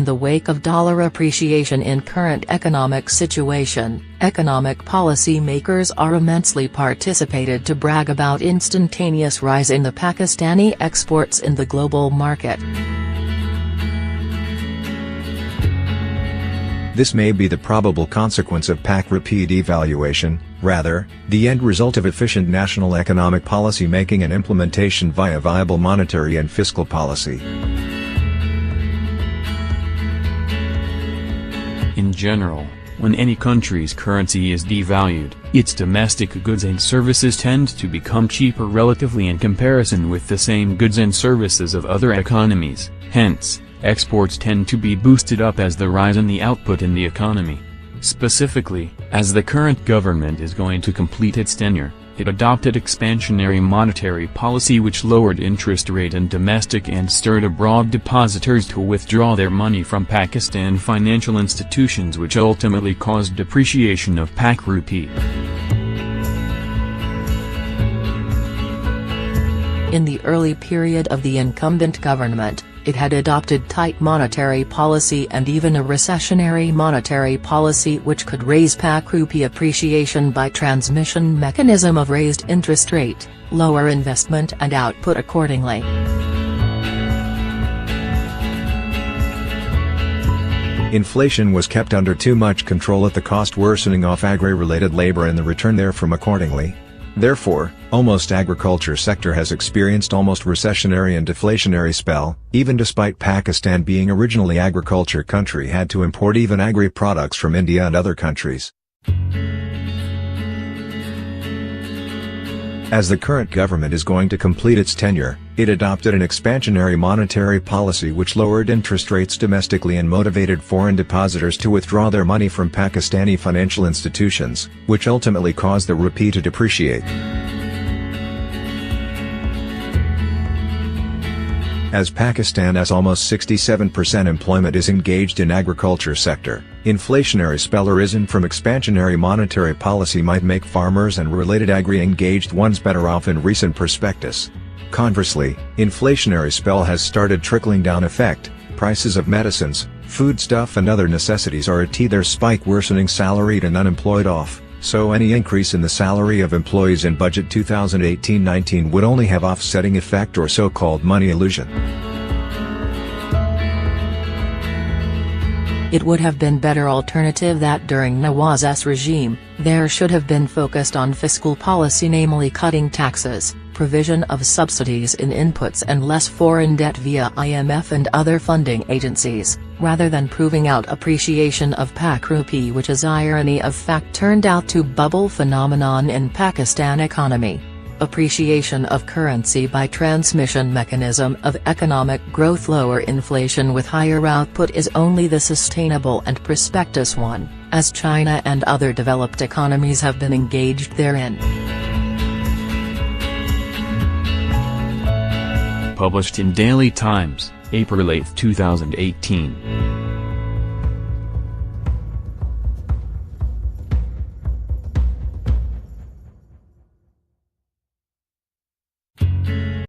in the wake of dollar appreciation in current economic situation, economic policy makers are immensely participated to brag about instantaneous rise in the Pakistani exports in the global market. This may be the probable consequence of Pak rupee devaluation, rather, the end result of efficient national economic policy making and implementation via viable monetary and fiscal policy. In general, when any country's currency is devalued, its domestic goods and services tend to become cheaper relatively in comparison with the same goods and services of other economies, hence, exports tend to be boosted up as the rise in the output in the economy. Specifically, as the current government is going to complete its tenure, it adopted expansionary monetary policy which lowered interest rate in domestic and stirred abroad depositors to withdraw their money from Pakistan financial institutions, which ultimately caused depreciation of Pak rupee. In the early period of the incumbent government, it had adopted tight monetary policy and even a recessionary monetary policy which could raise Pak rupee appreciation by transmission mechanism of raised interest rate, lower investment and output accordingly. Inflation was kept under too much control at the cost worsening of agri-related labor and the return therefrom accordingly. Therefore, almost agriculture sector has experienced almost recessionary and deflationary spell, even despite Pakistan being originally agriculture country had to import even agri-products from India and other countries. As the current government is going to complete its tenure, it adopted an expansionary monetary policy which lowered interest rates domestically and motivated foreign depositors to withdraw their money from Pakistani financial institutions, which ultimately caused the rupee to depreciate. As Pakistan has almost 67% employment is engaged in agriculture sector, inflationary spell arisen from expansionary monetary policy might make farmers and related agri-engaged ones better off in recent prospectus. Conversely, inflationary spell has started trickling down effect, prices of medicines, foodstuff and other necessities are at their spike worsening salaried and unemployed off. So any increase in the salary of employees in budget 2018-19 would only have offsetting effect or so-called money illusion. It would have been better alternative that during Nawaz's regime, there should have been focused on fiscal policy, namely cutting taxes, provision of subsidies in inputs and less foreign debt via IMF and other funding agencies, rather than proving out appreciation of Pak rupee, which is irony of fact turned out to bubble phenomenon in Pakistan economy. Appreciation of currency by transmission mechanism of economic growth, lower inflation with higher output is only the sustainable and prospectus one, as China and other developed economies have been engaged therein. Published in Daily Times, April 8, 2018.